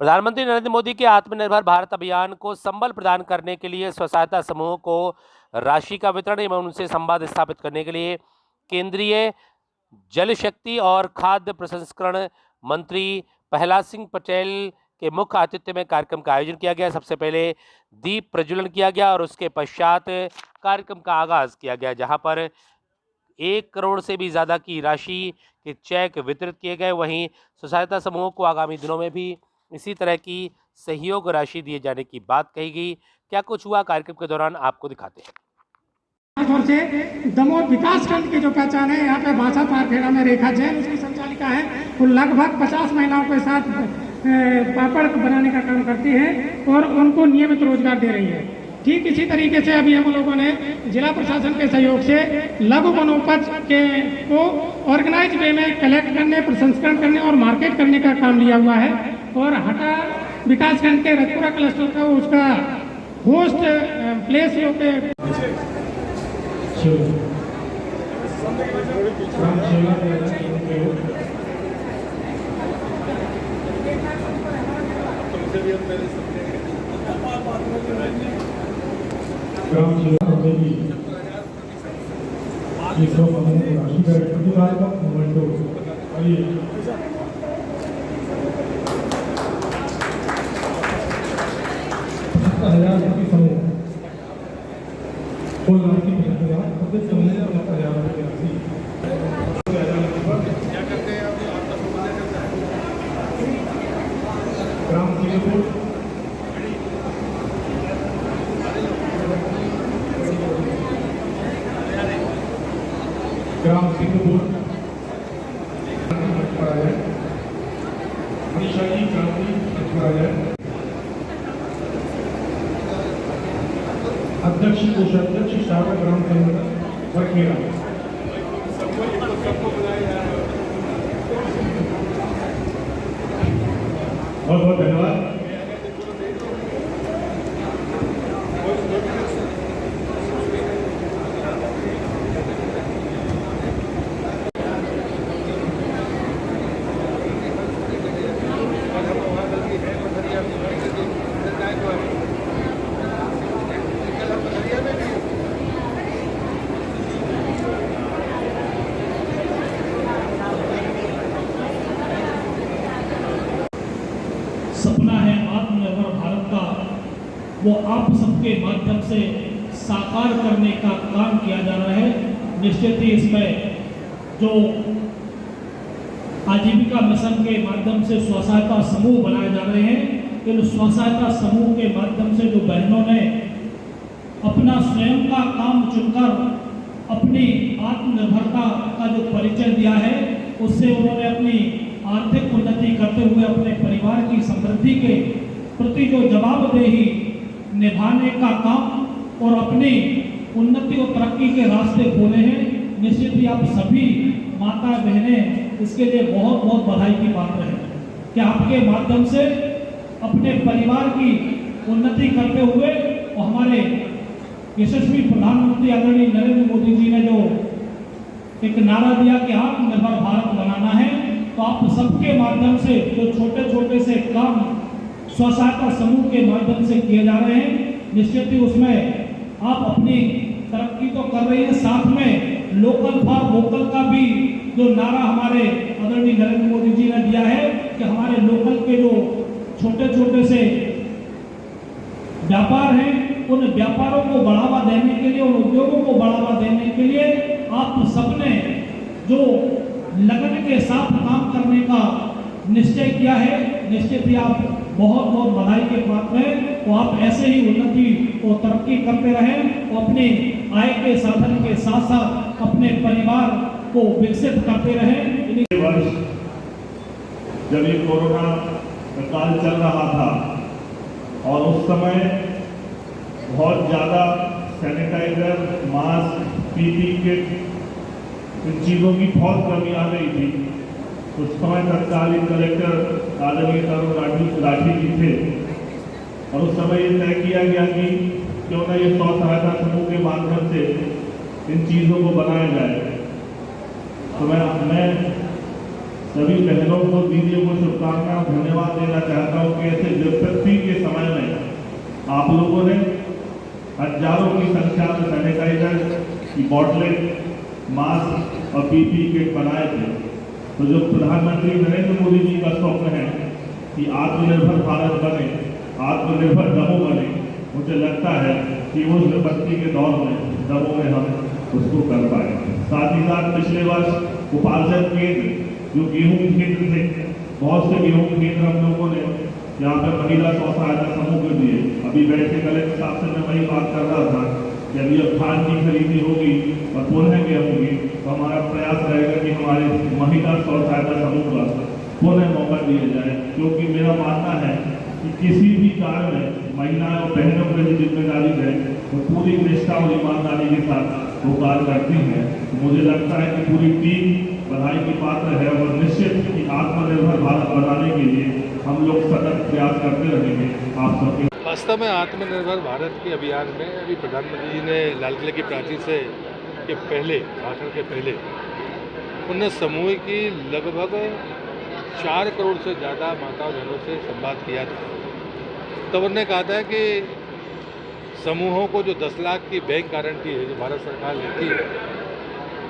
प्रधानमंत्री नरेंद्र मोदी के आत्मनिर्भर भारत अभियान को संबल प्रदान करने के लिए स्व सहायता समूह को राशि का वितरण एवं उनसे संवाद स्थापित करने के लिए केंद्रीय जल शक्ति और खाद्य प्रसंस्करण मंत्री प्रहलाद सिंह पटेल के मुख्य आतिथ्य में कार्यक्रम का आयोजन किया गया। सबसे पहले दीप प्रज्वलन किया गया और उसके पश्चात कार्यक्रम का आगाज किया गया, जहां पर 1 करोड़ से भी ज़्यादा की राशि के चेक वितरित किए गए। वहीं स्व सहायता समूह को आगामी दिनों में भी इसी तरह की सहयोग राशि दिए जाने की बात कही गई। क्या कुछ हुआ कार्यक्रम के दौरान, आपको दिखाते हैं। से दमोह विकास खंड की जो पहचान है, यहाँ पे भाषा पारखेड़ा में रेखा जैन उसकी संचालिका है। वो लगभग 50 महिलाओं के साथ पापड़ बनाने का काम करती है और उनको नियमित रोजगार दे रही है। ठीक इसी तरीके से अभी हम लोगों ने जिला प्रशासन के सहयोग से लघु वनोपज के को ऑर्गेनाइज वे में कलेक्ट करने, प्रसंस्करण करने और मार्केट करने का काम लिया हुआ है। और हटा विकास खंड के रजपुरा क्लस्टर का उसका होस्ट प्लेस पे ग्राम सिंहपुर अध्यक्ष कोषाध्यक्ष शाखा ग्राम संगठन बरखेड़ा। बहुत बहुत धन्यवाद। सपना है आत्मनिर्भर भारत का, वो आप सबके माध्यम से साकार करने का काम किया जा रहा है। निश्चित ही इसमें जो आजीविका मिशन के माध्यम से स्व सहायता समूह बनाए जा रहे हैं, इन स्व सहायता समूह के माध्यम से जो बहनों ने अपना स्वयं का काम चुनकर अपनी आत्मनिर्भरता का जो परिचय दिया है, उससे उन्होंने अपनी आर्थिक उन्नति करते हुए अपने परिवार की समृद्धि के प्रति जो जवाबदेही निभाने का काम और अपनी उन्नति और तरक्की के रास्ते खोले हैं। निश्चित ही आप सभी माता बहनें इसके लिए बहुत बहुत बधाई की पात्र हैं कि आपके माध्यम से अपने परिवार की उन्नति करते हुए और हमारे यशस्वी प्रधानमंत्री आदरणीय नरेंद्र मोदी जी ने जो एक नारा दिया कि आत्मनिर्भर भारत बनाना है, तो आप सबके माध्यम से जो छोटे छोटे से काम स्व सहायता समूह के माध्यम से किए जा रहे हैं, निश्चित ही उसमें आप अपनी तरक्की तो कर रही है, साथ में लोकल फॉर वोकल का भी जो नारा हमारे आदरणीय नरेंद्र मोदी जी ने दिया है कि हमारे लोकल के जो छोटे छोटे से व्यापार हैं, उन व्यापारों को बढ़ावा देने के लिए, उन उद्योगों को बढ़ावा देने के लिए आप सबने जो लगन के साथ काम करने का निश्चय किया है, निश्चित ही आप बहुत बहुत बधाई के पात्र हैं। तो आप ऐसे ही उन्नति और तरक्की करते रहें और अपने आय के साधन के साथ साथ अपने परिवार को विकसित करते रहें। वर्ष जब ये कोरोना काल चल रहा था और उस समय बहुत ज़्यादा सैनिटाइजर, मास्क, पीपी किट, इन चीज़ों की बहुत कमी आ गई थी। उस समय तत्कालीन कलेक्टर आदरणीय तरुण राठी जी थे और उस समय ये तय किया गया कि क्यों न ये स्व सहायता समूह के माध्यम से इन चीज़ों को बनाया जाए। तो मैं सभी बहनों को, दीदियों को शुभकामनाएं और धन्यवाद देना चाहता हूँ कि ऐसे विपत्ति के समय में आप लोगों ने हजारों की संख्या में सैनिटाइजर की बोतलें, मास्क और पीपीई किट बनाए थे। तो जो प्रधानमंत्री नरेंद्र मोदी जी का स्वप्न है कि आत्मनिर्भर भारत बने, आत्मनिर्भर दमोह बने, मुझे लगता है कि उस विपत्ति के दौर में दमोह में हम उसको कर पाए। साथ ही साथ पिछले वर्ष उपार्जन केंद्र जो गेहूं केंद्र थे, बहुत से गेहूं केंद्र हम लोगों ने यहाँ पर महिला स्व सहायता समूह के दिए। अभी बैठ के कलेक्टर साहब से मैं वही बात कर रहा था कि अभी अब धान की खरीदी होगी और पुनः गेहूं होगी, तो हमारा प्रयास रहेगा कि हमारे महिला स्व सहायता समूह का पुनः मौका दिया जाए, क्योंकि मेरा मानना है कि किसी भी कार्य में महिलाएं और बहनों की जिम्मेदारी है वो पूरी निष्ठा और ईमानदारी के साथ वो कार्य करती हैं। तो मुझे लगता है कि पूरी टीम बधाई की पात्र है और निश्चित ही आत्मनिर्भर भारत बनाने के लिए हम लोग सतत प्रयास करते रहेंगे। आप सबके वास्तव में आत्मनिर्भर भारत के अभियान में अभी प्रधानमंत्री जी ने लाल किले की प्राचीर से के पहले भाषण के पहले उन्होंने समूह की लगभग 4 करोड़ से ज़्यादा माताओं बहनों से संवाद किया था। तब उन्होंने कहा था कि समूहों को जो 10 लाख की बैंक गारंटी है जो भारत सरकार लेती है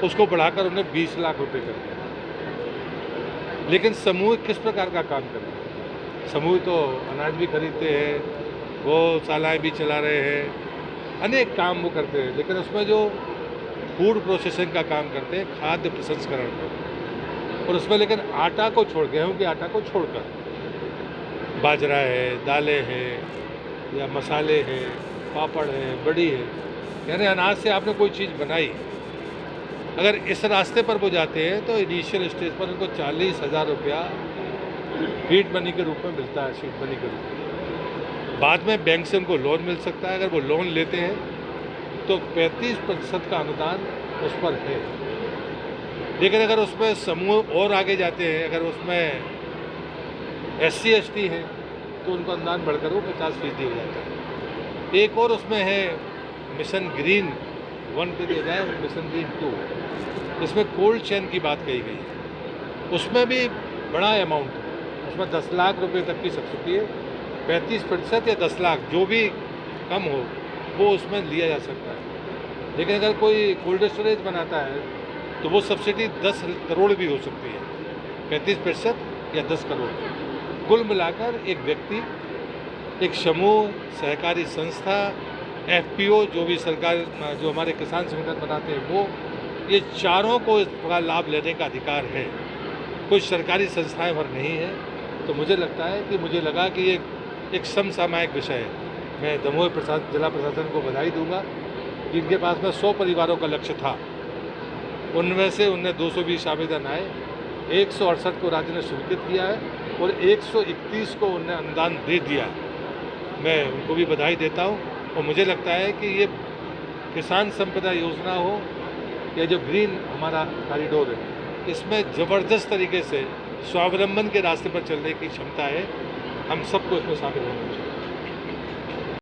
उसको बढ़ाकर उन्हें 20 लाख रुपए कर दिया। लेकिन समूह किस प्रकार का काम करते हैं? समूह तो अनाज भी खरीदते हैं, वो शालाएँ भी चला रहे हैं, अनेक काम वो करते हैं, लेकिन उसमें जो फूड प्रोसेसिंग का काम करते हैं, खाद्य प्रसंस्करण का, और उसमें लेकिन आटा को छोड़, गेहूं के आटा को छोड़कर बाजरा है, दालें हैं या मसाले हैं, पापड़ है, बड़ी है, यानी अनाज से आपने कोई चीज़ बनाई, अगर इस रास्ते पर वो जाते हैं तो इनिशियल स्टेज पर उनको 40,000 रुपया फीड मनी के रूप में मिलता है, सीड मनी के रूप में। बाद में बैंक से उनको लोन मिल सकता है। अगर वो लोन लेते हैं तो 35% का अनुदान उस पर है। लेकिन अगर उसमें समूह और आगे जाते हैं, अगर उसमें SC ST है तो उनको अनुदान बढ़कर वो 50% हो जाता है। एक और उसमें है मिशन ग्रीन 1 के लिए जाए, मिशन ग्रीन 2, इसमें कोल्ड चेन की बात कही गई है। उसमें भी बड़ा अमाउंट है, उसमें 10 लाख रुपए तक की सब्सिडी है। 35% या 10 लाख जो भी कम हो वो उसमें लिया जा सकता है। लेकिन अगर कोई कोल्ड स्टोरेज बनाता है तो वो सब्सिडी 10 करोड़ भी हो सकती है, 35% या 10 करोड़। कुल मिलाकर एक व्यक्ति, एक समूह, सहकारी संस्था, FPO जो भी सरकार, जो हमारे किसान संगठन बनाते हैं, वो ये चारों को इसका लाभ लेने का अधिकार है। कोई सरकारी संस्थाएं भर नहीं है। तो मुझे लगता है कि मुझे लगा कि ये एक समसामयिक विषय है। मैं दमोह जिला प्रशासन को बधाई दूंगा कि इनके पास में 100 परिवारों का लक्ष्य था, उनमें से उन्हें 220 आवेदन आए, 168 को राज्य ने स्वीकृत किया है और 131 को उन्हें अनुदान दे दिया। मैं उनको भी बधाई देता हूँ और मुझे लगता है कि ये किसान संपदा योजना हो या जो ग्रीन हमारा कॉरिडोर है, इसमें ज़बरदस्त तरीके से स्वावलंबन के रास्ते पर चलने की क्षमता है। हम सबको इसमें शामिल होना चाहिए।